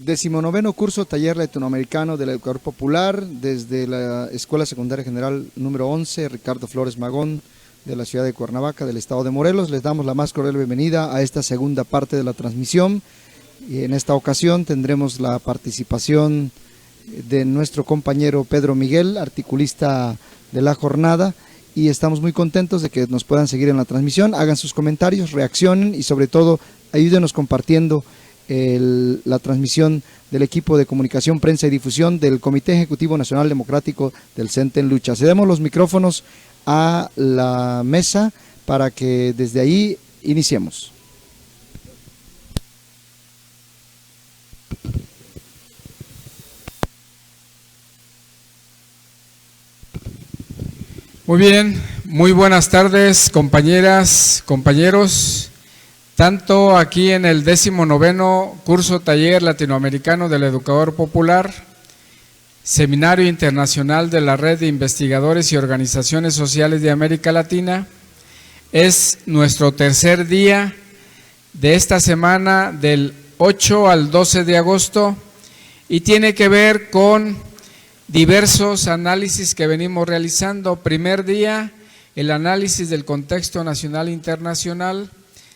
19º curso Taller Latinoamericano del Educador Popular desde la Escuela Secundaria General número 11, Ricardo Flores Magón, de la ciudad de Cuernavaca, del estado de Morelos. Les damos la más cordial bienvenida a esta segunda parte de la transmisión, y en esta ocasión tendremos la participación de nuestro compañero Pedro Miguel, articulista de la jornada, y estamos muy contentos de que nos puedan seguir en la transmisión. Hagan sus comentarios, reaccionen y sobre todo ayúdenos compartiendo la transmisión del equipo de comunicación, prensa y difusión del Comité Ejecutivo Nacional Democrático del CENTE en Lucha. Cedemos los micrófonos a la mesa para que desde ahí iniciemos. Muy bien, muy buenas tardes, compañeras, compañeros, tanto aquí en el 19º curso Taller Latinoamericano del Educador Popular, Seminario Internacional de la Red de Investigadores y Organizaciones Sociales de América Latina. Es nuestro tercer día de esta semana del 8 al 12 de agosto y tiene que ver con diversos análisis que venimos realizando. Primer día, el análisis del contexto nacional e internacional.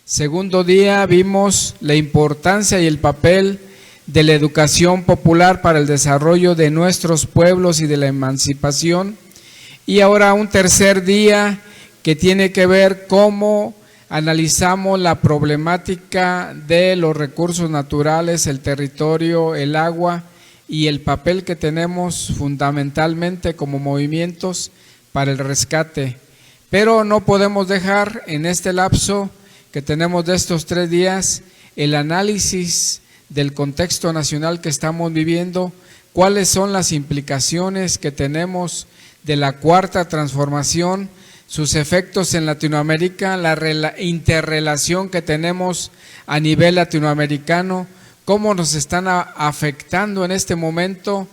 Segundo día, vimos la importancia y el papel de la educación popular para el desarrollo de nuestros pueblos y de la emancipación. Y ahora un tercer día que tiene que ver cómo analizamos la problemática de los recursos naturales, el territorio, el agua y el papel que tenemos fundamentalmente como movimientos para el rescate. Pero no podemos dejar en este lapso que tenemos de estos 3 días el análisis del contexto nacional que estamos viviendo, cuáles son las implicaciones que tenemos de la cuarta transformación, sus efectos en Latinoamérica, la interrelación que tenemos a nivel latinoamericano, cómo nos están afectando en este momento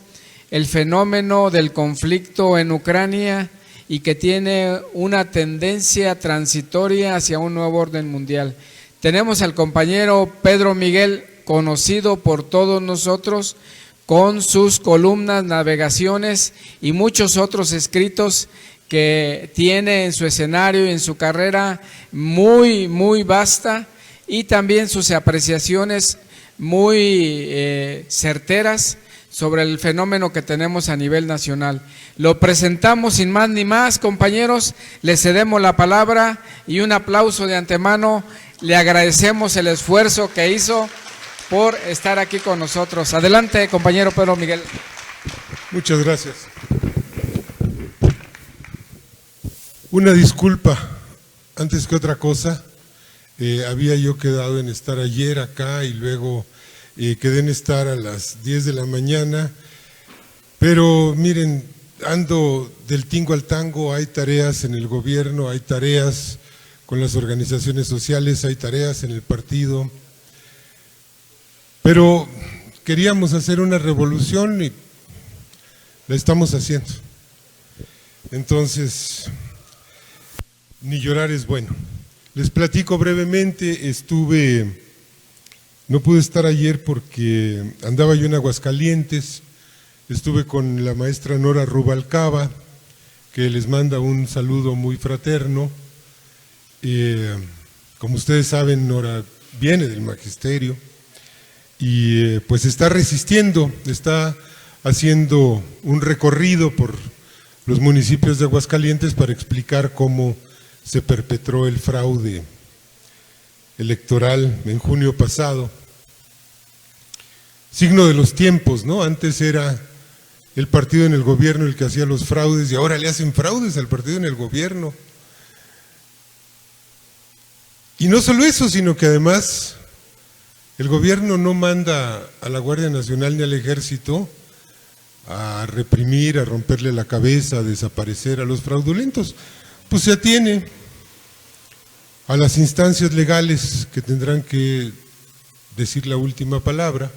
el fenómeno del conflicto en Ucrania y que tiene una tendencia transitoria hacia un nuevo orden mundial. Tenemos al compañero Pedro Miguel, conocido por todos nosotros, con sus columnas, navegaciones y muchos otros escritos que tiene en su escenario y en su carrera muy vasta, y también sus apreciaciones muy certeras sobre el fenómeno que tenemos a nivel nacional. Lo presentamos sin más ni más, compañeros, le cedemos la palabra y un aplauso de antemano, le agradecemos el esfuerzo que hizo por estar aquí con nosotros. Adelante, compañero Pedro Miguel. Muchas gracias. Una disculpa, antes que otra cosa, había yo quedado en estar ayer acá y luego quedé en estar a las 10 de la mañana, pero miren, ando del tingo al tango, hay tareas en el gobierno, hay tareas con las organizaciones sociales, hay tareas en el partido, pero queríamos hacer una revolución y la estamos haciendo. Entonces, ni llorar es bueno. Les platico brevemente, no pude estar ayer porque andaba yo en Aguascalientes, estuve con la maestra Nora Rubalcaba, que les manda un saludo muy fraterno. Como ustedes saben, Nora viene del magisterio y pues está resistiendo, está haciendo un recorrido por los municipios de Aguascalientes para explicar cómo se perpetró el fraude electoral en junio pasado. Signo de los tiempos, ¿no? Antes era el partido en el gobierno el que hacía los fraudes y ahora le hacen fraudes al partido en el gobierno. Y no solo eso, sino que además el gobierno no manda a la Guardia Nacional ni al Ejército a reprimir, a romperle la cabeza, a desaparecer a los fraudulentos. Pues se atiene a las instancias legales que tendrán que decir la última palabra,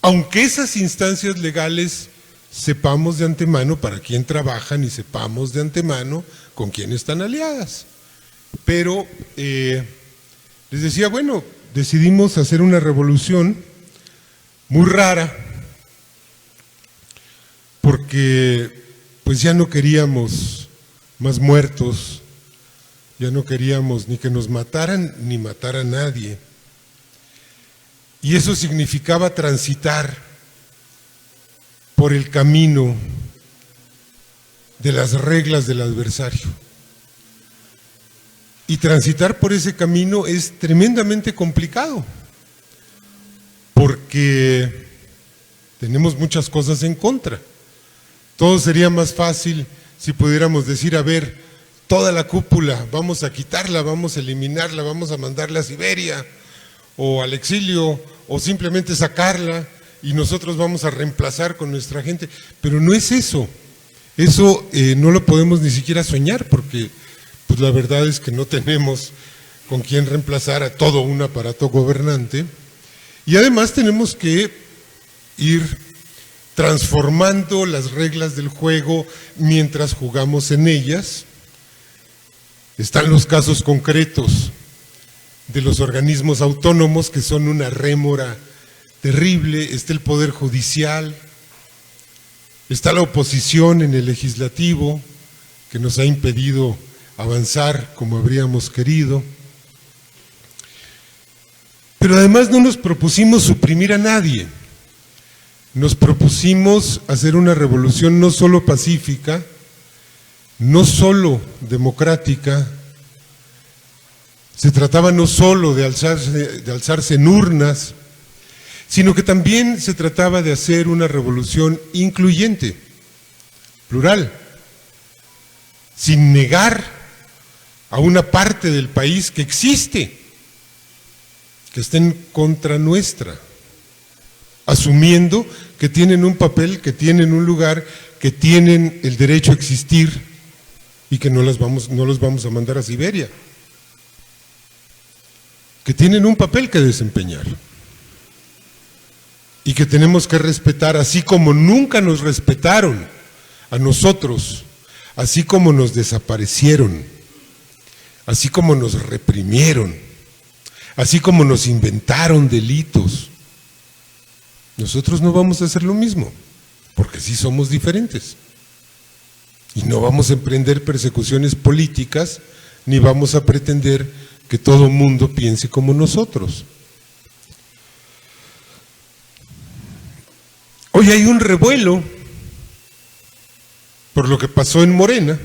aunque esas instancias legales sepamos de antemano para quién trabajan y sepamos de antemano con quién están aliadas. Pero les decía, bueno, decidimos hacer una revolución muy rara, porque pues ya no queríamos más muertos, ya no queríamos ni que nos mataran ni matar a nadie. Y eso significaba transitar por el camino de las reglas del adversario. Y transitar por ese camino es tremendamente complicado, porque tenemos muchas cosas en contra. Todo sería más fácil si pudiéramos decir, a ver, toda la cúpula, vamos a quitarla, vamos a eliminarla, vamos a mandarla a Siberia o al exilio, o simplemente sacarla y nosotros vamos a reemplazar con nuestra gente. Pero no es eso. Eso no lo podemos ni siquiera soñar, porque pues la verdad es que no tenemos con quién reemplazar a todo un aparato gobernante. Y además tenemos que ir transformando las reglas del juego mientras jugamos en ellas. Están los casos concretos de los organismos autónomos, que son una rémora terrible. Está el Poder Judicial, está la oposición en el legislativo, que nos ha impedido avanzar como habríamos querido. Pero además no nos propusimos suprimir a nadie. Nos propusimos hacer una revolución no solo pacífica, no solo democrática. Se trataba no solo de alzarse en urnas, sino que también se trataba de hacer una revolución incluyente, plural, sin negar a una parte del país que existe, que está en contra nuestra, asumiendo que tienen un papel, que tienen un lugar, que tienen el derecho a existir y que no los vamos a mandar a Siberia, que tienen un papel que desempeñar y que tenemos que respetar, así como nunca nos respetaron a nosotros, así como nos desaparecieron, así como nos reprimieron, así como nos inventaron delitos. Nosotros no vamos a hacer lo mismo, porque sí somos diferentes. Y no vamos a emprender persecuciones políticas, ni vamos a pretender que todo el mundo piense como nosotros. Hoy hay un revuelo por lo que pasó en Morena,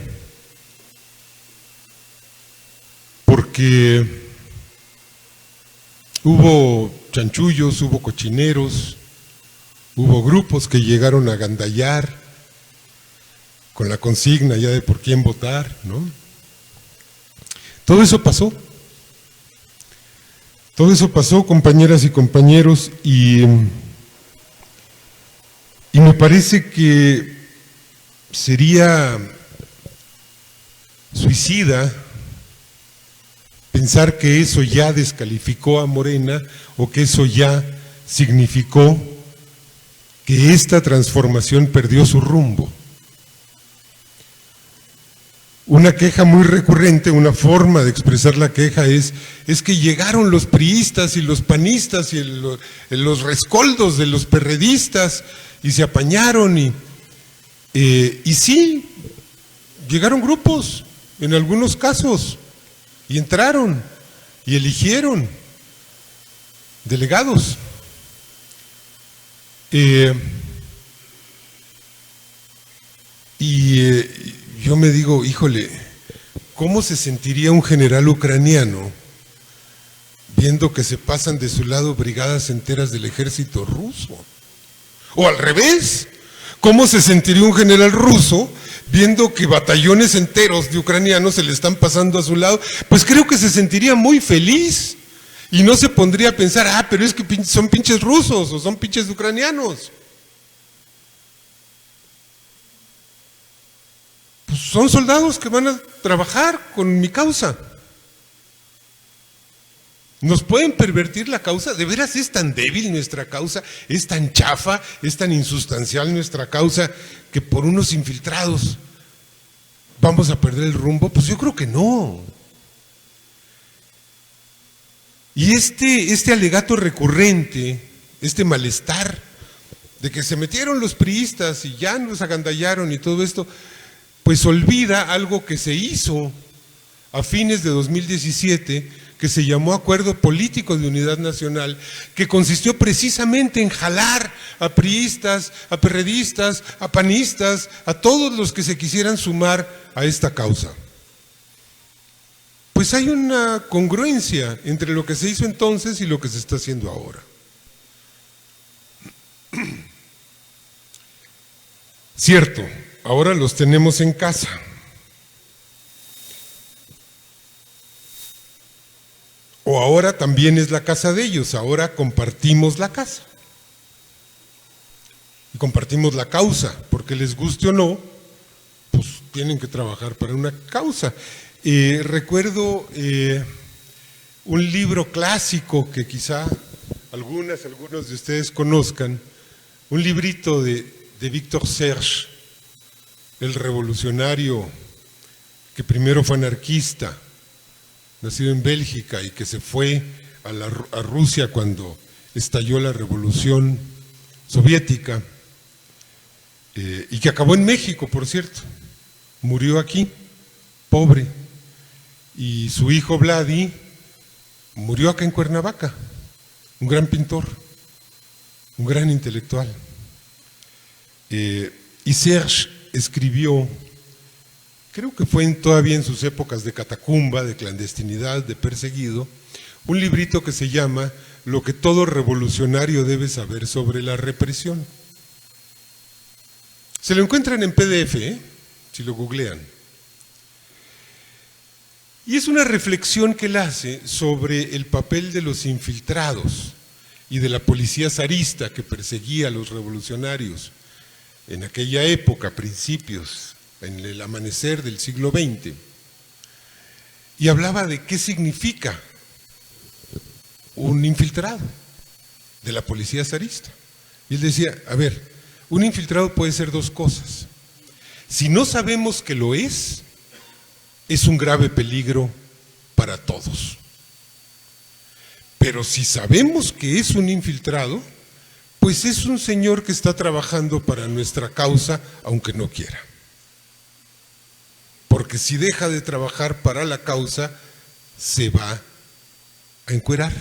porque hubo chanchullos, hubo cochineros, hubo grupos que llegaron a agandallar con la consigna ya de por quién votar, ¿no? Todo eso pasó. Todo eso pasó, compañeras y compañeros, y me parece que sería suicida pensar que eso ya descalificó a Morena o que eso ya significó que esta transformación perdió su rumbo. Una queja muy recurrente, una forma de expresar la queja es que llegaron los priistas y los panistas y los rescoldos de los perredistas y se apañaron y sí, llegaron grupos en algunos casos y entraron y eligieron delegados. Yo me digo, híjole, ¿cómo se sentiría un general ucraniano viendo que se pasan de su lado brigadas enteras del ejército ruso? O al revés, ¿cómo se sentiría un general ruso viendo que batallones enteros de ucranianos se le están pasando a su lado? Pues creo que se sentiría muy feliz y no se pondría a pensar, pero es que son pinches rusos o son pinches ucranianos. Pues son soldados que van a trabajar con mi causa. ¿Nos pueden pervertir la causa? ¿De veras es tan débil nuestra causa? ¿Es tan chafa? ¿Es tan insustancial nuestra causa que por unos infiltrados vamos a perder el rumbo? Pues yo creo que no. Y este alegato recurrente este malestar de que se metieron los priistas y ya nos agandallaron y todo esto, pues olvida algo que se hizo a fines de 2017, que se llamó Acuerdo Político de Unidad Nacional, que consistió precisamente en jalar a priistas, a perredistas, a panistas, a todos los que se quisieran sumar a esta causa. Pues hay una congruencia entre lo que se hizo entonces y lo que se está haciendo ahora. Cierto, ahora los tenemos en casa. O ahora también es la casa de ellos, ahora compartimos la casa. Y compartimos la causa, porque les guste o no, pues tienen que trabajar para una causa. Recuerdo un libro clásico que quizá algunos de ustedes conozcan, un librito de Victor Serge, el revolucionario que primero fue anarquista, nacido en Bélgica y que se fue a Rusia cuando estalló la revolución soviética, y que acabó en México, por cierto, murió aquí, pobre, y su hijo Vladi murió acá en Cuernavaca, un gran pintor, un gran intelectual. Y Serge escribió, creo que fue todavía en sus épocas de catacumba, de clandestinidad, de perseguido, un librito que se llama Lo que todo revolucionario debe saber sobre la represión. Se lo encuentran en PDF, si lo googlean. Y es una reflexión que él hace sobre el papel de los infiltrados y de la policía zarista que perseguía a los revolucionarios en aquella época, principios, en el amanecer del siglo XX, y hablaba de qué significa un infiltrado de la policía zarista. Y él decía, a ver, un infiltrado puede ser dos cosas. Si no sabemos que lo es un grave peligro para todos. Pero si sabemos que es un infiltrado, pues es un señor que está trabajando para nuestra causa, aunque no quiera. Porque si deja de trabajar para la causa, se va a encuerar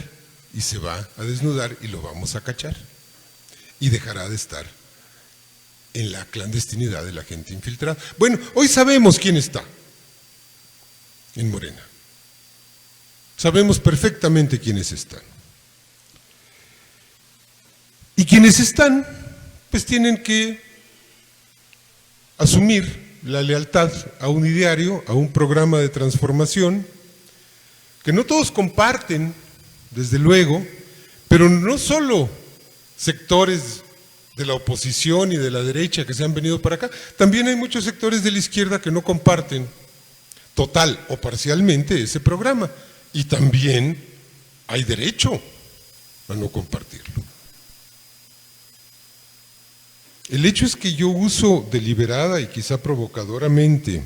y se va a desnudar y lo vamos a cachar. Y dejará de estar en la clandestinidad de la gente infiltrada. Bueno, hoy sabemos quién está en Morena. Sabemos perfectamente quiénes están. Y quienes están, pues tienen que asumir la lealtad a un ideario, a un programa de transformación, que no todos comparten, desde luego, pero no solo sectores de la oposición y de la derecha que se han venido para acá, también hay muchos sectores de la izquierda que no comparten total o parcialmente ese programa, y también hay derecho a no compartirlo. El hecho es que yo uso deliberada y quizá provocadoramente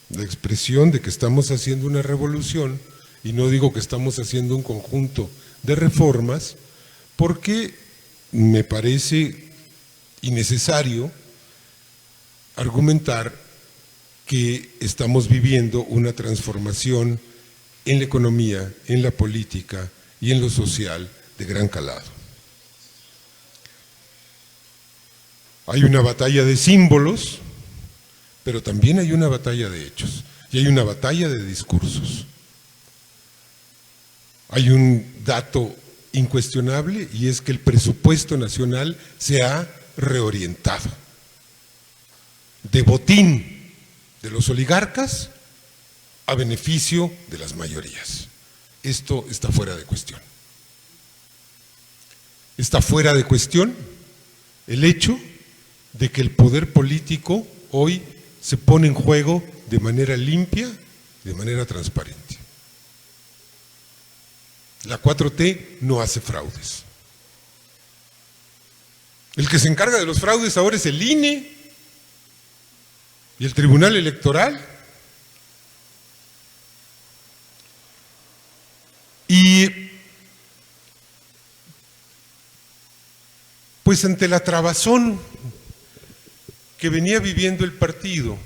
la expresión de que estamos haciendo una revolución, y no digo que estamos haciendo un conjunto de reformas, porque me parece innecesario argumentar que estamos viviendo una transformación en la economía, en la política y en lo social de gran calado. Hay una batalla de símbolos, pero también hay una batalla de hechos, y hay una batalla de discursos. Hay un dato incuestionable, y es que el presupuesto nacional se ha reorientado de botín de los oligarcas a beneficio de las mayorías. Esto está fuera de cuestión. Está fuera de cuestión el hecho de que el poder político hoy se pone en juego de manera limpia, de manera transparente. La 4T no hace fraudes. El que se encarga de los fraudes ahora es el INE y el Tribunal Electoral. Y Pues ante la trabazón que venía viviendo el partido,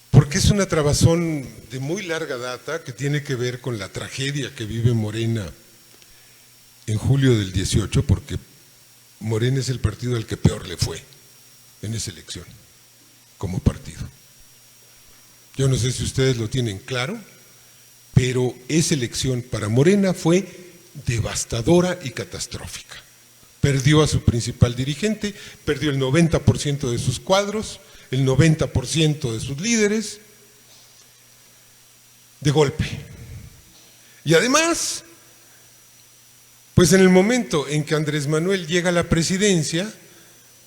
porque es una trabazón de muy larga data que tiene que ver con la tragedia que vive Morena en julio del 18, porque Morena es el partido al que peor le fue en esa elección, como partido. Yo no sé si ustedes lo tienen claro, pero esa elección para Morena fue devastadora y catastrófica. Perdió a su principal dirigente, perdió el 90% de sus cuadros, el 90% de sus líderes, de golpe. Y además, pues en el momento en que Andrés Manuel llega a la presidencia,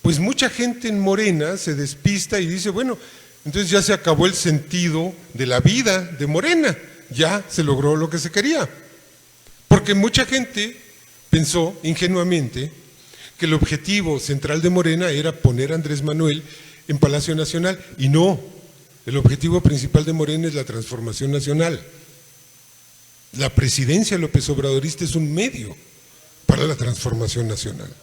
pues mucha gente en Morena se despista y dice, bueno, entonces ya se acabó el sentido de la vida de Morena, ya se logró lo que se quería. Porque mucha gente pensó ingenuamente que el objetivo central de Morena era poner a Andrés Manuel en Palacio Nacional, y no, el objetivo principal de Morena es la transformación nacional. La presidencia López Obradorista es un medio para la transformación nacional.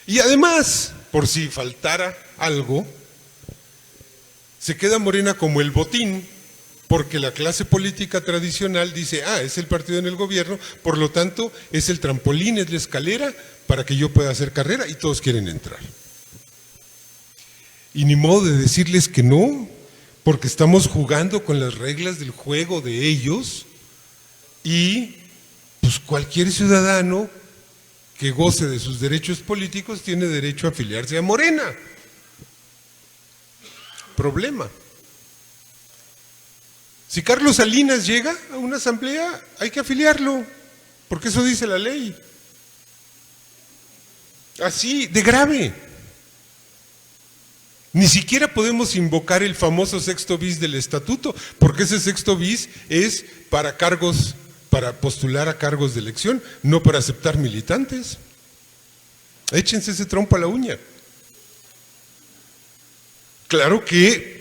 Y además, por si faltara algo, se queda Morena como el botín, porque la clase política tradicional dice, es el partido en el gobierno, por lo tanto es el trampolín, es la escalera para que yo pueda hacer carrera, y todos quieren entrar. Y ni modo de decirles que no, porque estamos jugando con las reglas del juego de ellos, y pues cualquier ciudadano que goce de sus derechos políticos tiene derecho a afiliarse a Morena. Problema. Si Carlos Salinas llega a una asamblea, hay que afiliarlo, porque eso dice la ley. Así, de grave. Ni siquiera podemos invocar el famoso sexto bis del estatuto, porque ese sexto bis es para cargos, para postular a cargos de elección, no para aceptar militantes. Échense ese trompo a la uña. Claro que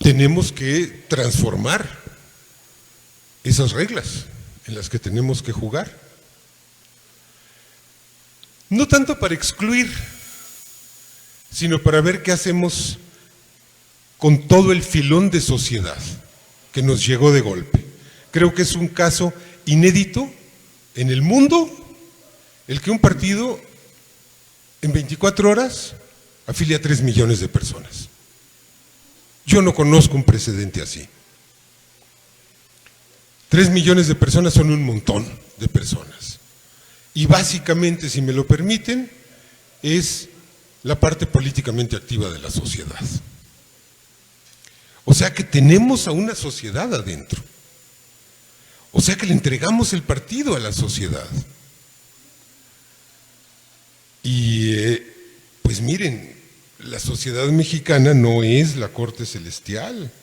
tenemos que transformar esas reglas en las que tenemos que jugar. No tanto para excluir, sino para ver qué hacemos con todo el filón de sociedad que nos llegó de golpe. Creo que es un caso inédito en el mundo el que un partido en 24 horas afilia a 3 millones de personas. Yo no conozco un precedente así. 3 millones de personas son un montón de personas. Y básicamente, si me lo permiten, es la parte políticamente activa de la sociedad. O sea que tenemos a una sociedad adentro. O sea que le entregamos el partido a la sociedad. Y pues miren, la sociedad mexicana no es la corte celestial.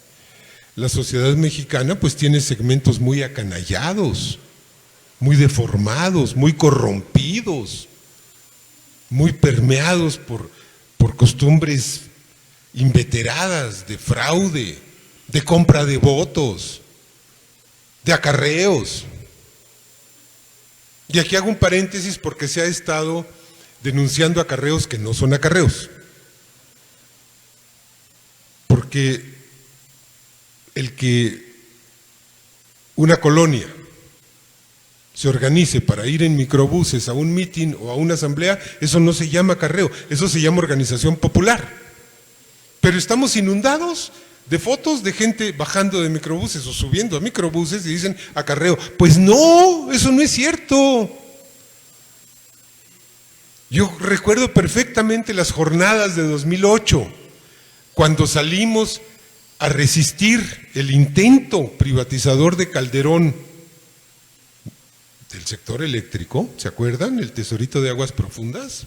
La sociedad mexicana pues tiene segmentos muy acanallados, muy deformados, muy corrompidos, muy permeados por costumbres inveteradas de fraude, de compra de votos, de acarreos. Y aquí hago un paréntesis porque se ha estado denunciando acarreos que no son acarreos. Porque el que una colonia se organice para ir en microbuses a un mitin o a una asamblea, eso no se llama acarreo, eso se llama organización popular. Pero estamos inundados de fotos de gente bajando de microbuses o subiendo a microbuses y dicen acarreo. Pues no, eso no es cierto. Yo recuerdo perfectamente las jornadas de 2008, cuando salimos a resistir el intento privatizador de Calderón del sector eléctrico, ¿se acuerdan? El tesorito de aguas profundas.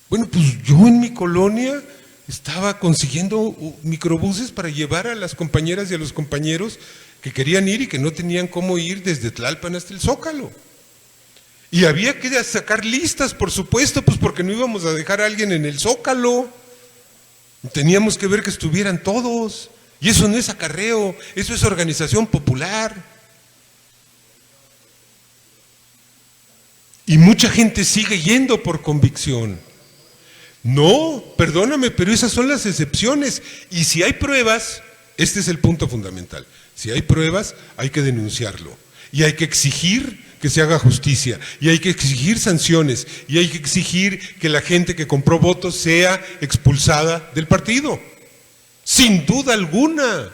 Bueno, pues yo en mi colonia estaba consiguiendo microbuses para llevar a las compañeras y a los compañeros que querían ir y que no tenían cómo ir desde Tlalpan hasta el Zócalo. Y había que sacar listas, por supuesto, pues porque no íbamos a dejar a alguien en el Zócalo. Teníamos que ver que estuvieran todos. Y eso no es acarreo, eso es organización popular. Y mucha gente sigue yendo por convicción. No, perdóname, pero esas son las excepciones. Y si hay pruebas, este es el punto fundamental. Si hay pruebas, hay que denunciarlo. Y hay que exigir que se haga justicia. Y hay que exigir sanciones. Y hay que exigir que la gente que compró votos sea expulsada del partido. Sin duda alguna.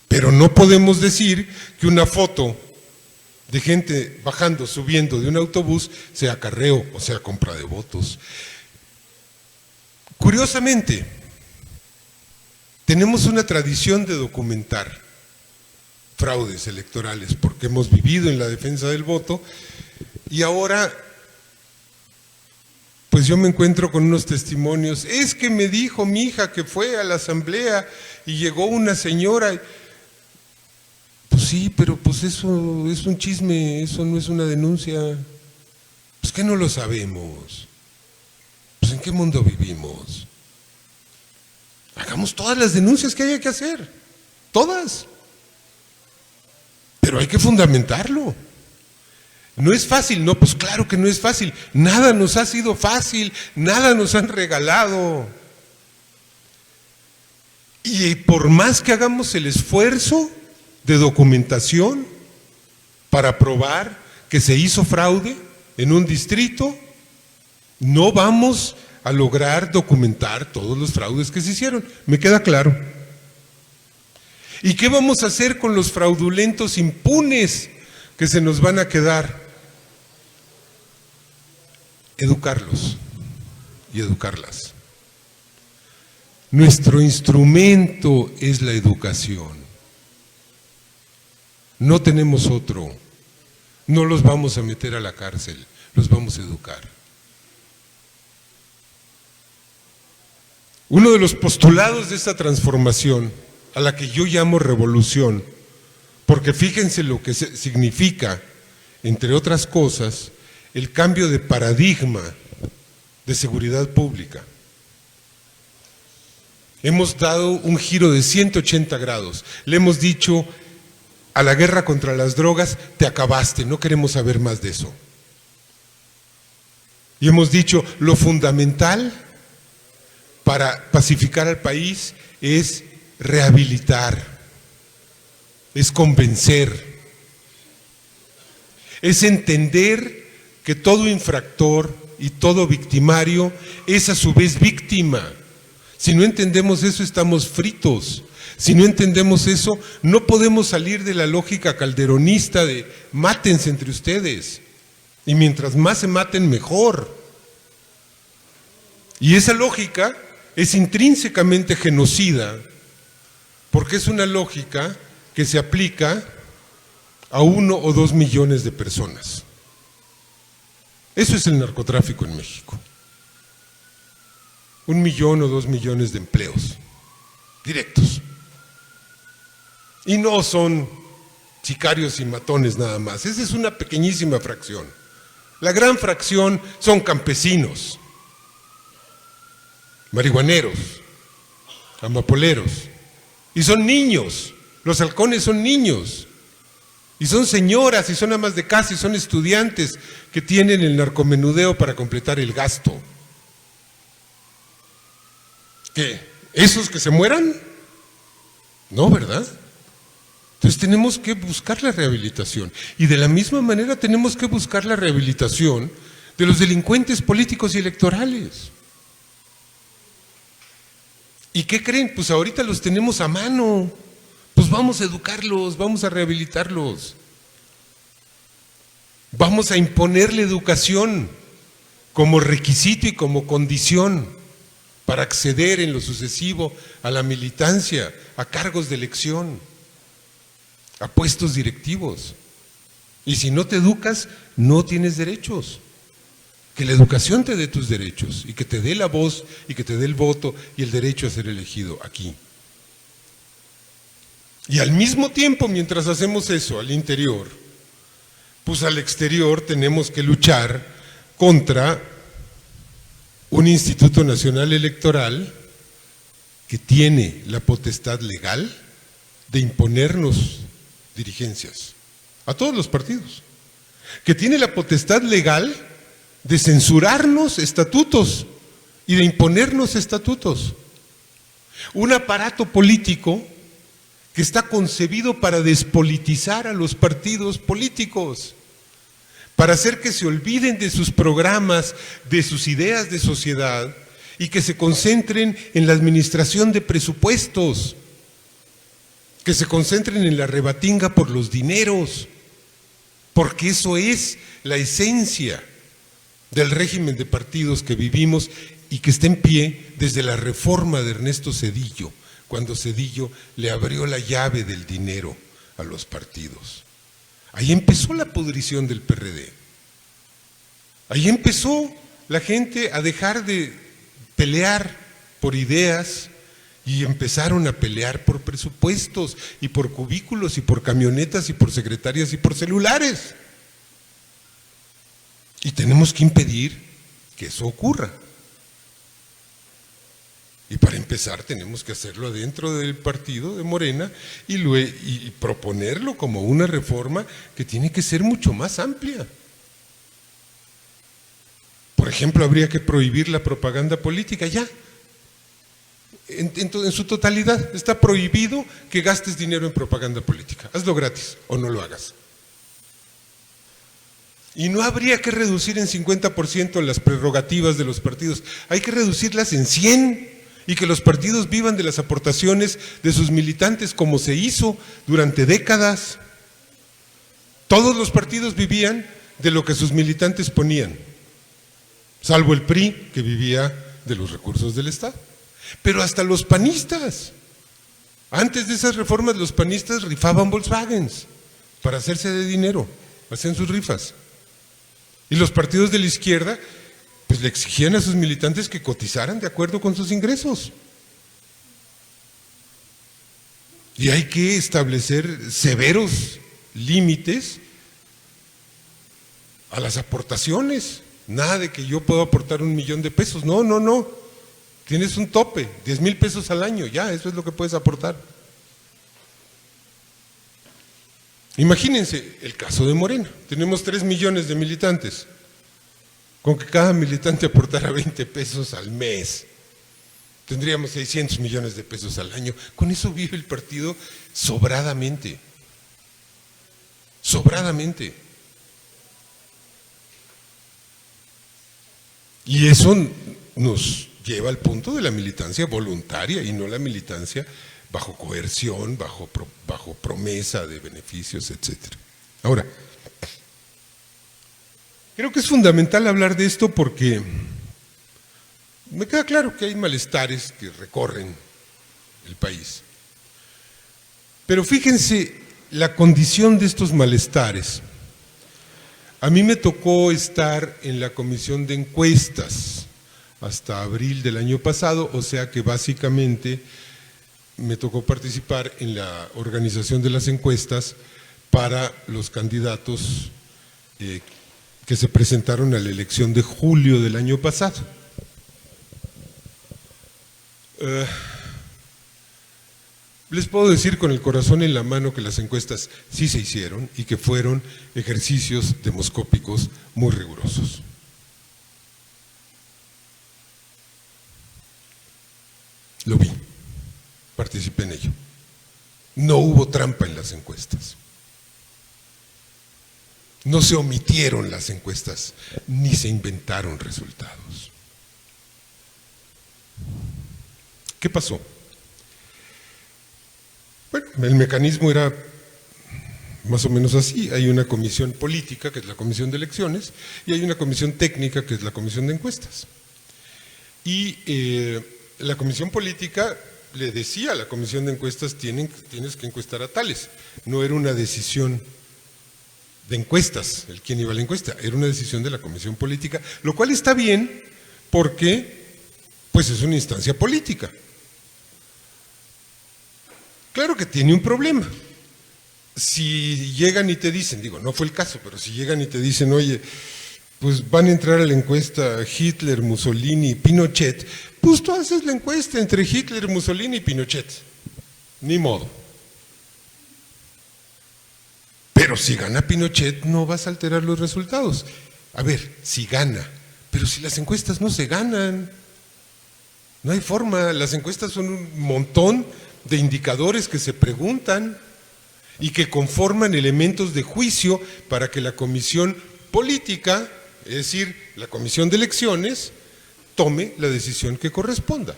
Pero no podemos decir que una foto de gente bajando, subiendo de un autobús sea acarreo o sea compra de votos. Curiosamente, tenemos una tradición de documentar fraudes electorales porque hemos vivido en la defensa del voto y ahora pues yo me encuentro con unos testimonios. Es que me dijo mi hija que fue a la asamblea y llegó una señora. Pues sí, pero pues eso es un chisme, eso no es una denuncia. Pues que no lo sabemos. Pues ¿en qué mundo vivimos? Hagamos todas las denuncias que haya que hacer, todas. Pero hay que fundamentarlo. No es fácil, no, pues claro que no es fácil. Nada nos ha sido fácil, nada nos han regalado. Y por más que hagamos el esfuerzo de documentación para probar que se hizo fraude en un distrito, no vamos a lograr documentar todos los fraudes que se hicieron. Me queda claro. ¿Y qué vamos a hacer con los fraudulentos impunes que se nos van a quedar? Educarlos y educarlas. Nuestro instrumento es la educación. No tenemos otro. No los vamos a meter a la cárcel, los vamos a educar. Uno de los postulados de esta transformación, a la que yo llamo revolución, porque fíjense lo que significa, entre otras cosas, el cambio de paradigma de seguridad pública. Hemos dado un giro de 180 grados. Le hemos dicho a la guerra contra las drogas, te acabaste, no queremos saber más de eso. Y hemos dicho, lo fundamental para pacificar al país es rehabilitar, es convencer, es entender que todo infractor y todo victimario es a su vez víctima. Si no entendemos eso, estamos fritos. Si no entendemos eso, no podemos salir de la lógica calderonista de mátense entre ustedes. Y mientras más se maten, mejor. Y esa lógica es intrínsecamente genocida, porque es una lógica que se aplica a 1 o 2 millones de personas. Eso es el narcotráfico en México. 1 millón o 2 millones de empleos directos. Y no son sicarios y matones nada más. Esa es una pequeñísima fracción. La gran fracción son campesinos, marihuaneros, amapoleros. Y son niños. Los halcones son niños. Y son señoras, y son amas de casa, y son estudiantes que tienen el narcomenudeo para completar el gasto. ¿Qué? ¿Esos que se mueran? No, ¿verdad? Entonces tenemos que buscar la rehabilitación. Y de la misma manera tenemos que buscar la rehabilitación de los delincuentes políticos y electorales. ¿Y qué creen? Pues ahorita los tenemos a mano. Pues vamos a educarlos, vamos a rehabilitarlos. Vamos a imponer la educación como requisito y como condición para acceder en lo sucesivo a la militancia, a cargos de elección, a puestos directivos. Y si no te educas, no tienes derechos. Que la educación te dé tus derechos y que te dé la voz y que te dé el voto y el derecho a ser elegido aquí. Y al mismo tiempo, mientras hacemos eso al interior, pues al exterior tenemos que luchar contra un Instituto Nacional Electoral que tiene la potestad legal de imponernos dirigencias, a todos los partidos. que tiene la potestad legal de censurarnos estatutos y de imponernos estatutos. Un aparato político que está concebido para despolitizar a los partidos políticos, para hacer que se olviden de sus programas, de sus ideas de sociedad y que se concentren en la administración de presupuestos, que se concentren en la rebatinga por los dineros, porque eso es la esencia del régimen de partidos que vivimos y que está en pie desde la reforma de Ernesto Zedillo, cuando Zedillo le abrió la llave del dinero a los partidos. Ahí empezó la pudrición del PRD. Ahí empezó la gente a dejar de pelear por ideas y empezaron a pelear por presupuestos y por cubículos y por camionetas y por secretarias y por celulares. Y tenemos que impedir que eso ocurra. Y para empezar tenemos que hacerlo adentro del partido de Morena y proponerlo como una reforma que tiene que ser mucho más amplia. Por ejemplo, habría que prohibir la propaganda política ya. En su totalidad está prohibido que gastes dinero en propaganda política. Hazlo gratis o no lo hagas. Y no habría que reducir en 50% las prerrogativas de los partidos. Hay que reducirlas en 100%. Y que los partidos vivan de las aportaciones de sus militantes como se hizo durante décadas. Todos los partidos vivían de lo que sus militantes ponían, salvo el PRI, que vivía de los recursos del Estado. Pero hasta los panistas, antes de esas reformas, los panistas rifaban Volkswagens para hacerse de dinero, hacían sus rifas. Y los partidos de la izquierda pues le exigían a sus militantes que cotizaran de acuerdo con sus ingresos. Y hay que establecer severos límites a las aportaciones. Nada de que yo puedo aportar $1,000,000. No. Tienes un tope, 10,000 pesos al año, ya, eso es lo que puedes aportar. Imagínense el caso de Morena. Tenemos 3 millones de militantes. Con que cada militante aportara 20 pesos al mes, tendríamos 600 millones de pesos al año. Con eso vive el partido sobradamente. Sobradamente. Y eso nos lleva al punto de la militancia voluntaria y no la militancia bajo coerción, bajo promesa de beneficios, etc. Ahora, creo que es fundamental hablar de esto porque me queda claro que hay malestares que recorren el país. Pero fíjense la condición de estos malestares. A mí me tocó estar en la comisión de encuestas hasta abril del año pasado, o sea que básicamente me tocó participar en la organización de las encuestas para los candidatos que se presentaron a la elección de julio del año pasado. Les puedo decir con el corazón en la mano que las encuestas sí se hicieron y que fueron ejercicios demoscópicos muy rigurosos. Lo vi, participé en ello. No hubo trampa en las encuestas. No se omitieron las encuestas, ni se inventaron resultados. ¿Qué pasó? Bueno, el mecanismo era más o menos así. Hay una comisión política, que es la comisión de elecciones, y hay una comisión técnica, que es la comisión de encuestas. Y la comisión política le decía a la comisión de encuestas, tienes que encuestar a tales. No era una decisión de encuestas, el quién iba a la encuesta, era una decisión de la comisión política, lo cual está bien porque pues es una instancia política. Claro que tiene un problema. Si llegan y te dicen, digo, no fue el caso, pero si llegan y te dicen, oye, pues van a entrar a la encuesta Hitler, Mussolini, Pinochet, pues tú haces la encuesta entre Hitler, Mussolini y Pinochet. Ni modo. Pero Pero si gana Pinochet, no vas a alterar los resultados. A ver, si gana, pero si las encuestas no se ganan, no hay forma. Las encuestas son un montón de indicadores que se preguntan y que conforman elementos de juicio para que la comisión política, es decir, la comisión de elecciones, tome la decisión que corresponda.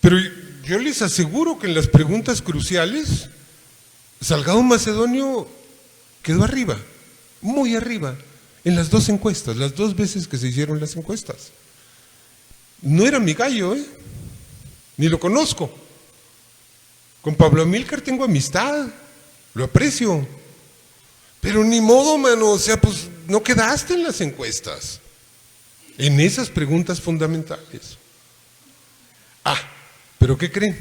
Pero yo les aseguro que en las preguntas cruciales, Salgado Macedonio quedó arriba, muy arriba, en las dos encuestas, las dos veces que se hicieron las encuestas. No era mi gallo, ni lo conozco. Con Pablo Amílcar tengo amistad, lo aprecio, pero ni modo, mano, o sea, pues no quedaste en las encuestas, en esas preguntas fundamentales. ¿Pero qué creen?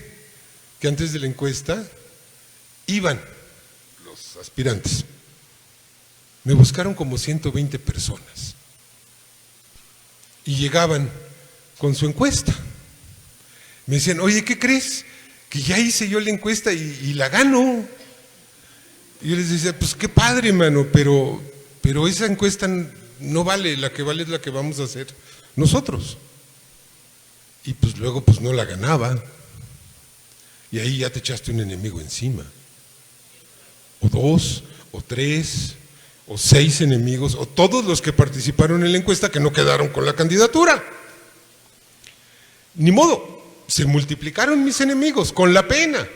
Que antes de la encuesta iban los aspirantes. Me buscaron como 120 personas y llegaban con su encuesta. Me decían, oye, ¿qué crees? Que ya hice yo la encuesta y la gano. Y yo les decía, pues qué padre, mano, pero esa encuesta no vale, la que vale es la que vamos a hacer nosotros. Y pues luego pues no la ganaba. Y ahí ya te echaste un enemigo encima. O dos, o tres, o seis enemigos, o todos los que participaron en la encuesta que no quedaron con la candidatura. Ni modo, se multiplicaron mis enemigos con la pena.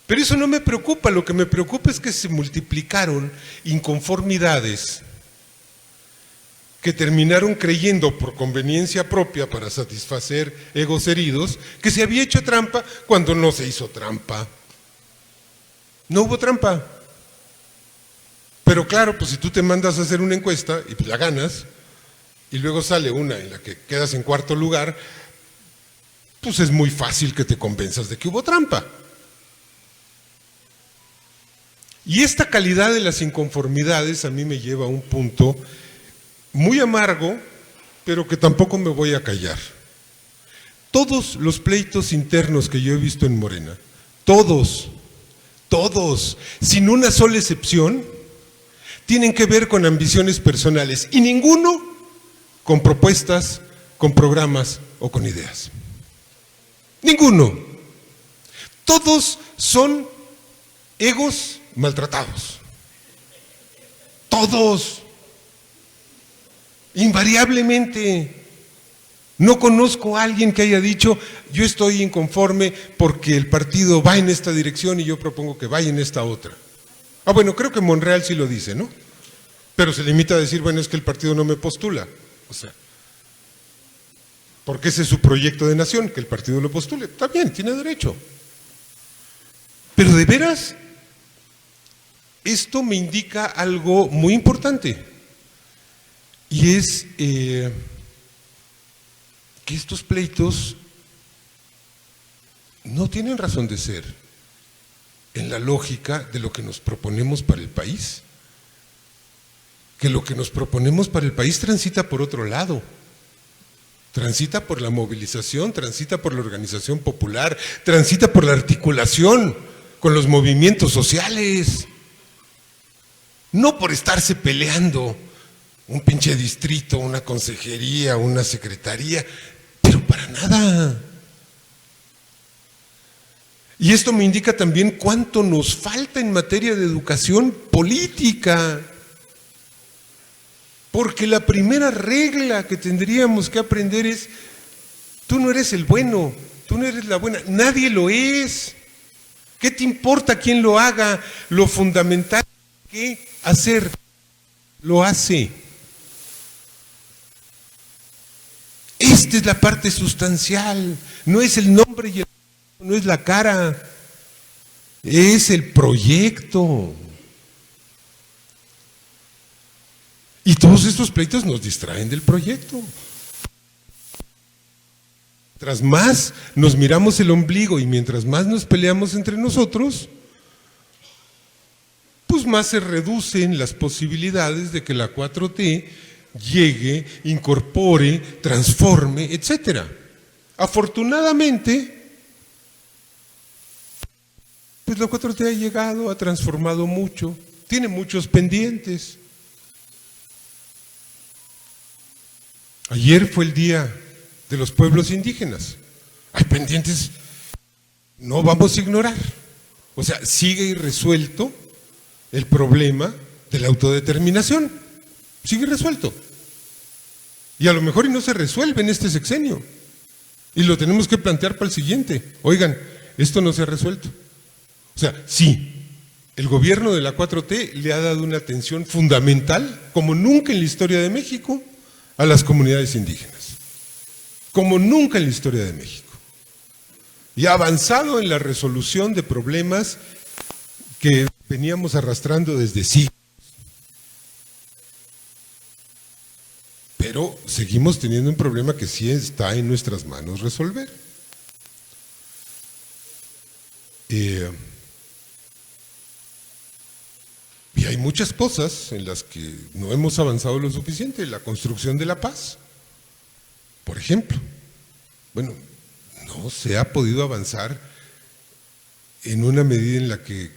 Pero eso no me preocupa, lo que me preocupa es que se multiplicaron inconformidades que terminaron creyendo por conveniencia propia para satisfacer egos heridos que se había hecho trampa cuando no se hizo trampa. No hubo trampa. Pero claro, pues si tú te mandas a hacer una encuesta y pues la ganas y luego sale una en la que quedas en cuarto lugar, pues es muy fácil que te convenzas de que hubo trampa. Y esta calidad de las inconformidades a mí me lleva a un punto muy amargo, pero que tampoco me voy a callar. Todos los pleitos internos que yo he visto en Morena, todos, sin una sola excepción, tienen que ver con ambiciones personales y ninguno con propuestas, con programas o con ideas. Ninguno. Todos son egos maltratados. Todos. Invariablemente. No conozco a alguien que haya dicho, yo estoy inconforme porque el partido va en esta dirección y yo propongo que vaya en esta otra. Bueno, creo que Monreal sí lo dice, ¿no? Pero se limita a decir, bueno, es que el partido no me postula. O sea, porque ese es su proyecto de nación, que el partido lo postule. Está bien, tiene derecho. Pero de veras, esto me indica algo muy importante. Y es que estos pleitos no tienen razón de ser en la lógica de lo que nos proponemos para el país. Que lo que nos proponemos para el país transita por otro lado. Transita por la movilización, transita por la organización popular, transita por la articulación con los movimientos sociales. No por estarse peleando un pinche distrito, una consejería, una secretaría, pero para nada. Y esto me indica también cuánto nos falta en materia de educación política. Porque la primera regla que tendríamos que aprender es, tú no eres el bueno, tú no eres la buena, nadie lo es. ¿Qué te importa quién lo haga? Lo fundamental que hacer, lo hace. Esta es la parte sustancial, no es el nombre y no es la cara, es el proyecto. Y todos estos pleitos nos distraen del proyecto. Mientras más nos miramos el ombligo y mientras más nos peleamos entre nosotros, pues más se reducen las posibilidades de que la 4T llegue, incorpore, transforme, etcétera. Afortunadamente, pues la 4T ha llegado, ha transformado mucho, tiene muchos pendientes. Ayer fue el Día de los Pueblos Indígenas. Hay pendientes, no vamos a ignorar. O sea, sigue irresuelto el problema de la autodeterminación. Sigue irresuelto. Y a lo mejor y no se resuelve en este sexenio. Y lo tenemos que plantear para el siguiente. Oigan, esto no se ha resuelto. O sea, sí, el gobierno de la 4T le ha dado una atención fundamental, como nunca en la historia de México, a las comunidades indígenas. Como nunca en la historia de México. Y ha avanzado en la resolución de problemas que veníamos arrastrando desde siglos. Pero seguimos teniendo un problema que sí está en nuestras manos resolver. Y hay muchas cosas en las que no hemos avanzado lo suficiente. La construcción de la paz, por ejemplo. Bueno, no se ha podido avanzar en una medida en la que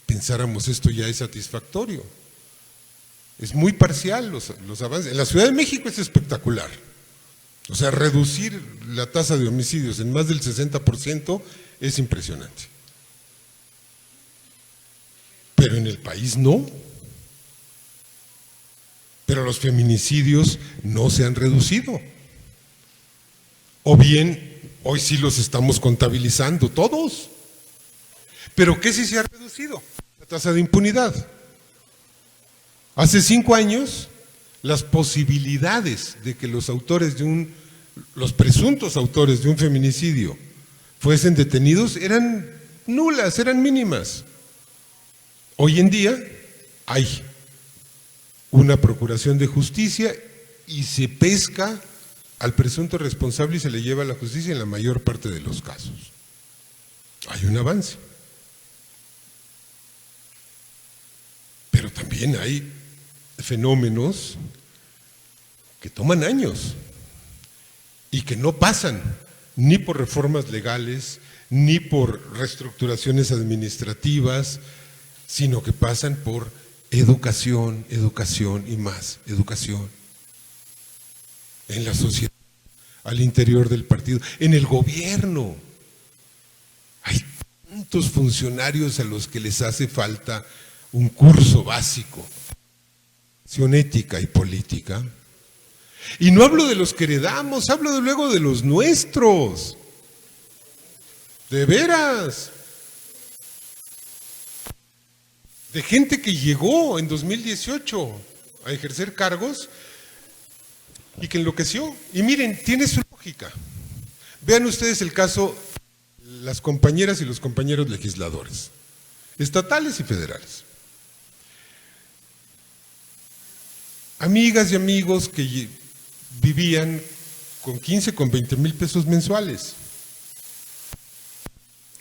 pensáramos esto ya es satisfactorio. Es muy parcial los avances. En la Ciudad de México es espectacular. O sea, reducir la tasa de homicidios en más del 60% es impresionante. Pero en el país no. Pero los feminicidios no se han reducido. O bien, hoy sí los estamos contabilizando todos. ¿Pero qué sí se ha reducido? La tasa de impunidad. Hace 5 años, las posibilidades de que los presuntos autores de un feminicidio fuesen detenidos eran nulas, eran mínimas. Hoy en día hay una procuración de justicia y se pesca al presunto responsable y se le lleva a la justicia en la mayor parte de los casos. Hay un avance. Pero también hay fenómenos que toman años y que no pasan ni por reformas legales, ni por reestructuraciones administrativas, sino que pasan por educación, educación y más educación. En la sociedad, al interior del partido, en el gobierno. Hay tantos funcionarios a los que les hace falta un curso básico, acción ética y política. Y no hablo de los que heredamos, hablo luego de los nuestros. De veras. De gente que llegó en 2018 a ejercer cargos y que enloqueció. Y miren, tiene su lógica. Vean ustedes el caso, las compañeras y los compañeros legisladores, estatales y federales. Amigas y amigos que vivían con 15, con 20 mil pesos mensuales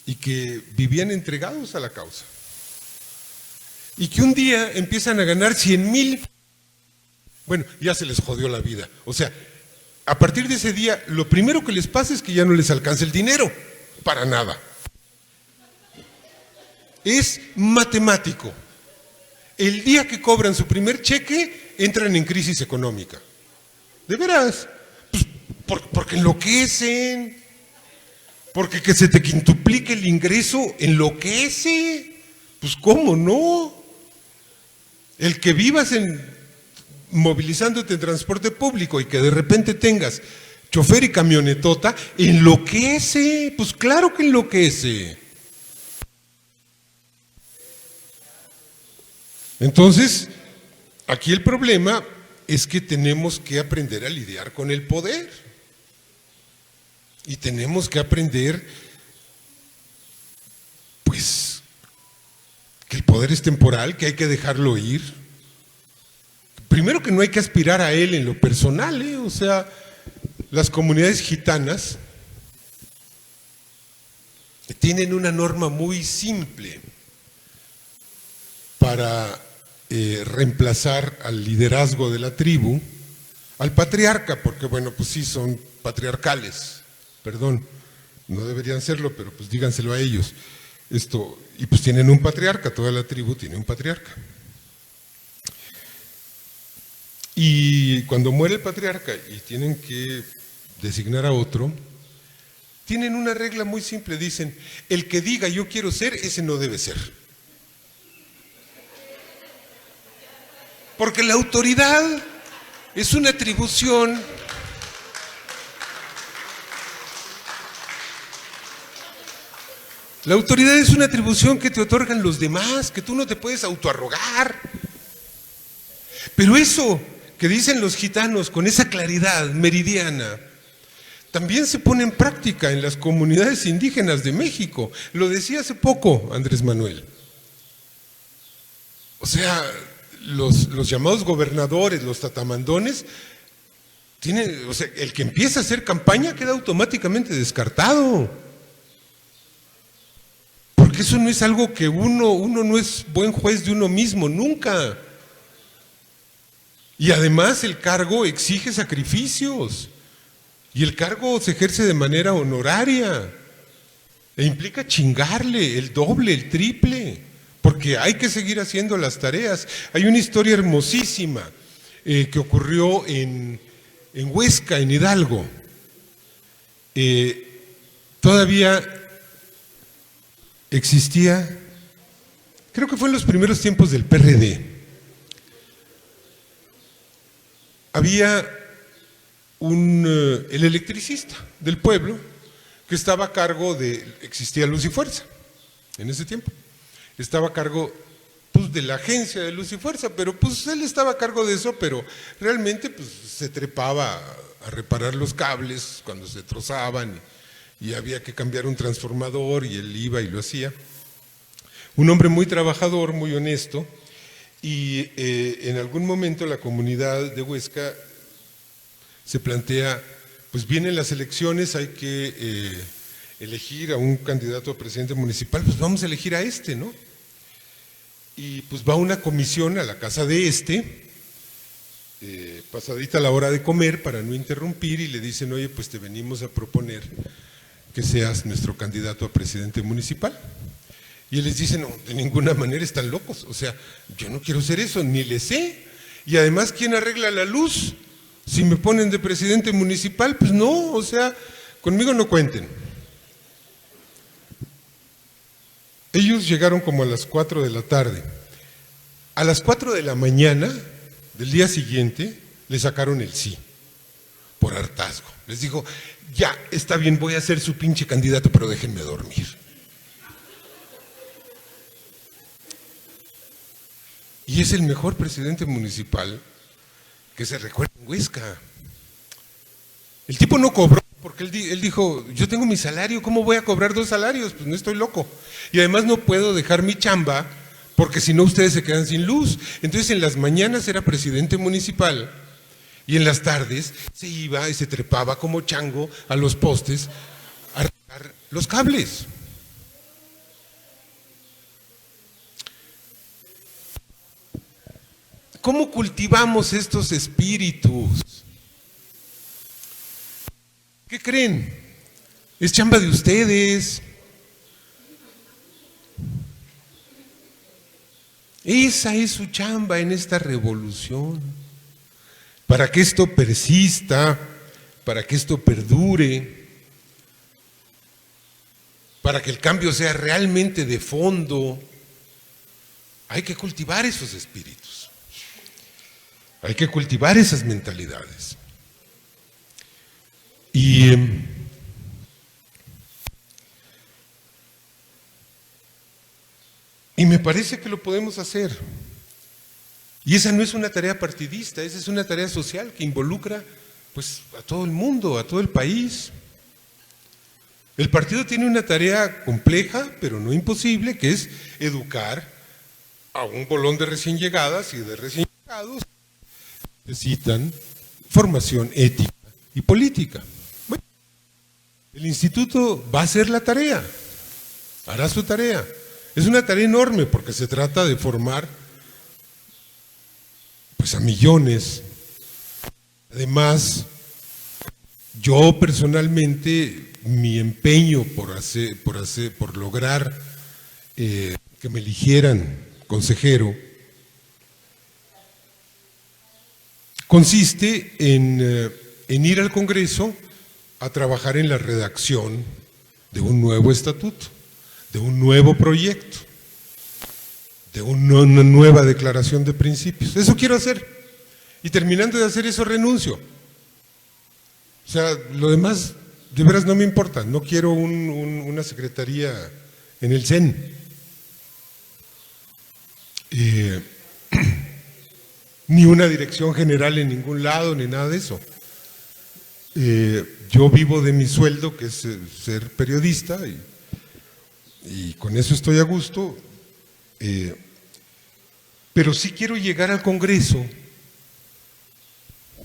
y que vivían entregados a la causa. Y que un día empiezan a ganar 100,000, bueno, ya se les jodió la vida. O sea, a partir de ese día, lo primero que les pasa es que ya no les alcanza el dinero, para nada. Es matemático. El día que cobran su primer cheque, entran en crisis económica. ¿De veras? Pues porque enloquecen. Porque que se te quintuplique el ingreso enloquece. Pues ¿cómo no? El que vivas movilizándote en transporte público y que de repente tengas chofer y camionetota, enloquece. Pues claro que enloquece. Entonces, aquí el problema es que tenemos que aprender a lidiar con el poder. Y tenemos que aprender, pues, que el poder es temporal, que hay que dejarlo ir. Primero que no hay que aspirar a él en lo personal, O sea, las comunidades gitanas tienen una norma muy simple para reemplazar al liderazgo de la tribu, al patriarca, porque bueno, pues sí son patriarcales, perdón, no deberían serlo, pero pues díganselo a ellos. Y pues tienen un patriarca, toda la tribu tiene un patriarca. Y cuando muere el patriarca y tienen que designar a otro, tienen una regla muy simple, dicen, el que diga yo quiero ser, ese no debe ser. Porque la autoridad es una atribución. La autoridad es una atribución que te otorgan los demás, que tú no te puedes autoarrogar. Pero eso que dicen los gitanos con esa claridad meridiana, también se pone en práctica en las comunidades indígenas de México. Lo decía hace poco Andrés Manuel. O sea, los llamados gobernadores, los tatamandones, o sea, el que empieza a hacer campaña queda automáticamente descartado. Porque eso no es algo que uno no es buen juez de uno mismo, nunca. Y además el cargo exige sacrificios. Y el cargo se ejerce de manera honoraria. E implica chingarle el doble, el triple. Porque hay que seguir haciendo las tareas. Hay una historia hermosísima que ocurrió en Huesca, en Hidalgo. Todavía existía, creo que fue en los primeros tiempos del PRD. Había el electricista del pueblo que estaba a cargo existía Luz y Fuerza en ese tiempo. Estaba a cargo pues, de la agencia de Luz y Fuerza, pero pues él estaba a cargo de eso, pero realmente pues, se trepaba a reparar los cables cuando se trozaban y había que cambiar un transformador y él iba y lo hacía. Un hombre muy trabajador, muy honesto, y en algún momento la comunidad de Huesca se plantea, pues vienen las elecciones, hay que elegir a un candidato a presidente municipal, pues vamos a elegir a este, ¿no? Y pues va una comisión a la casa de pasadita la hora de comer para no interrumpir y le dicen, oye, pues te venimos a proponer que seas nuestro candidato a presidente municipal. Y él les dice, no, de ninguna manera están locos, o sea, yo no quiero ser eso, ni le sé. Y además, ¿quién arregla la luz? Si me ponen de presidente municipal, pues no, o sea, conmigo no cuenten. Ellos llegaron como a las 4 de la tarde. A las 4 de la mañana del día siguiente le sacaron el sí, por hartazgo. Les dijo, ya, está bien, voy a ser su pinche candidato, pero déjenme dormir. Y es el mejor presidente municipal que se recuerda en Huesca. El tipo no cobró, porque él dijo, yo tengo mi salario, ¿cómo voy a cobrar 2 salarios? Pues no estoy loco. Y además no puedo dejar mi chamba, porque si no ustedes se quedan sin luz. Entonces en las mañanas era presidente municipal, y en las tardes se iba y se trepaba como chango a los postes a arreglar los cables. ¿Cómo cultivamos estos espíritus? ¿Qué creen? Es chamba de ustedes. Esa es su chamba en esta revolución. Para que esto persista, para que esto perdure, para que el cambio sea realmente de fondo, hay que cultivar esos espíritus. Hay que cultivar esas mentalidades. Y me parece que lo podemos hacer. Y esa no es una tarea partidista, esa es una tarea social que involucra pues, a todo el mundo, a todo el país. El partido tiene una tarea compleja, pero no imposible, que es educar a un bolón de recién llegadas y de recién llegados. Necesitan formación ética y política. Bueno, el instituto va a hacer la tarea, hará su tarea. Es una tarea enorme porque se trata de formar pues a millones. Además, yo personalmente mi empeño por lograr que me eligieran consejero, consiste en ir al Congreso a trabajar en la redacción de un nuevo estatuto, de un nuevo proyecto, de una nueva declaración de principios. Eso quiero hacer. Y terminando de hacer eso, renuncio. O sea, lo demás, de veras, no me importa. No quiero una secretaría en el CEN. Ni una dirección general en ningún lado, ni nada de eso. Yo vivo de mi sueldo, que es ser periodista, y con eso estoy a gusto, pero sí quiero llegar al Congreso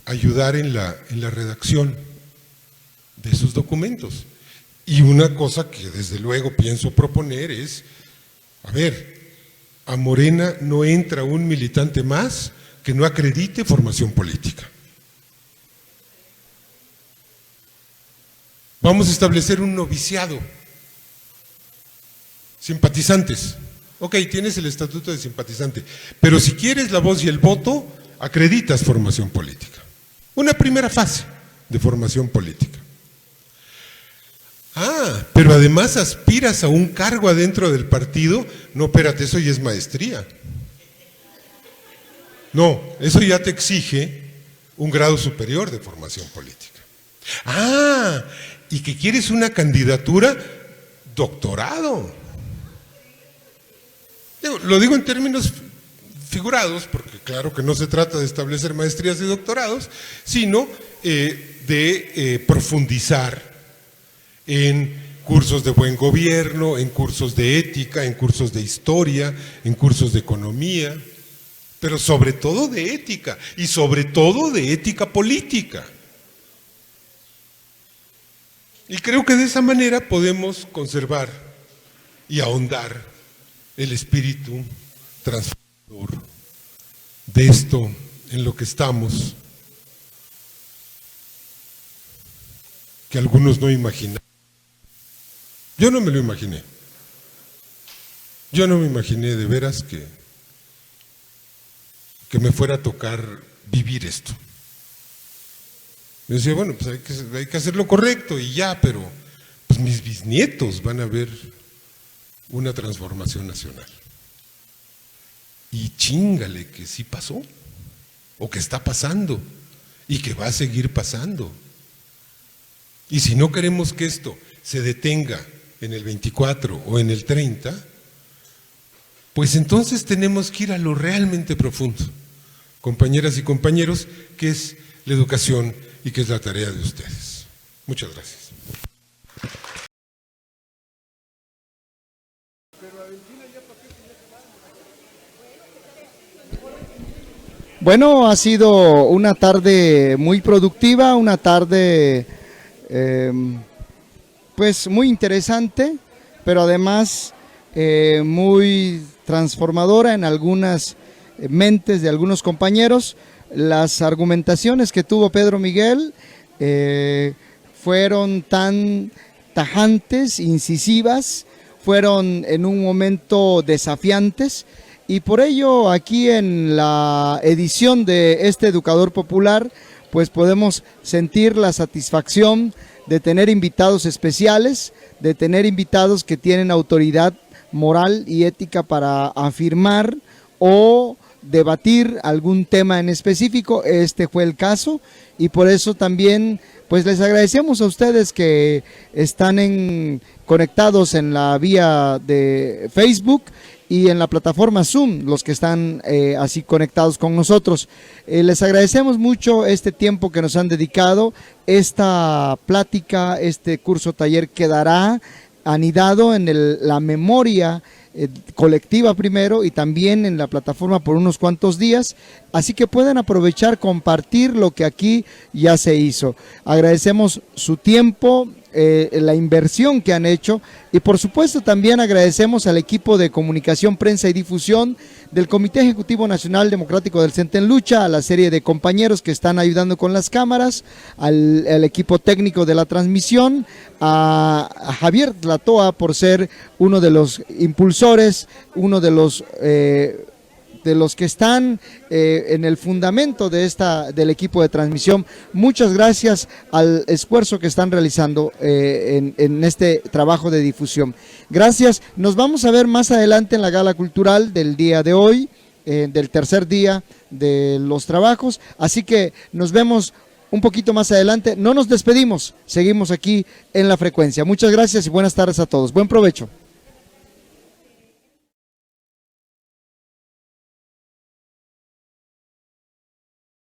a ayudar en la redacción de esos documentos. Y una cosa que desde luego pienso proponer es, a ver, a Morena no entra un militante más que no acredite formación política. Vamos a establecer un noviciado. Simpatizantes. Ok, tienes el estatuto de simpatizante, pero si quieres la voz y el voto, acreditas formación política. Una primera fase de formación política. Ah, pero además aspiras a un cargo adentro del partido. No, espérate, eso ya es maestría. No, eso ya te exige un grado superior de formación política. Ah, y que quieres una candidatura, doctorado. Lo digo en términos figurados, porque claro que no se trata de establecer maestrías y doctorados, sino de profundizar en cursos de buen gobierno, en cursos de ética, en cursos de historia, en cursos de economía, pero sobre todo de ética, y sobre todo de ética política. Y creo que de esa manera podemos conservar y ahondar el espíritu transformador de esto en lo que estamos, que algunos no imaginan. Yo no me lo imaginé. Yo no me imaginé de veras que me fuera a tocar vivir esto. Me decía, bueno, pues hay que hacer lo correcto y ya, pero pues mis bisnietos van a ver una transformación nacional. Y chíngale que sí pasó, o que está pasando, y que va a seguir pasando. Y si no queremos que esto se detenga en el 24 o en el 30, pues entonces tenemos que ir a lo realmente profundo, compañeras y compañeros, que es la educación y que es la tarea de ustedes. Muchas gracias. Bueno, ha sido una tarde muy productiva, una tarde pues muy interesante, pero además muy transformadora en algunas mentes de algunos compañeros. Las argumentaciones que tuvo Pedro Miguel fueron tan tajantes, incisivas, fueron en un momento desafiantes, y por ello aquí en la edición de este Educador Popular pues podemos sentir la satisfacción de tener invitados especiales, de tener invitados que tienen autoridad moral y ética para afirmar o debatir algún tema en específico. Este fue el caso, y por eso también pues les agradecemos a ustedes que están conectados en la vía de Facebook y en la plataforma Zoom, los que están así conectados con nosotros. Les agradecemos mucho este tiempo que nos han dedicado. Esta plática, este curso taller quedará anidado en la memoria colectiva primero, y también en la plataforma por unos cuantos días, así que pueden aprovechar, compartir lo que aquí ya se hizo. Agradecemos su tiempo, la inversión que han hecho, y por supuesto también agradecemos al equipo de comunicación, prensa y difusión del Comité Ejecutivo Nacional Democrático del Centro en Lucha, a la serie de compañeros que están ayudando con las cámaras, al equipo técnico de la transmisión, a Javier Tlatoa por ser uno de los impulsores transmisores, uno de los que están en el fundamento del equipo de transmisión. Muchas gracias al esfuerzo que están realizando en este trabajo de difusión. Gracias. Nos vamos a ver más adelante en la gala cultural del día de hoy, del tercer día de los trabajos. Así que nos vemos un poquito más adelante. No nos despedimos, seguimos aquí en La Frecuencia. Muchas gracias y buenas tardes a todos. Buen provecho.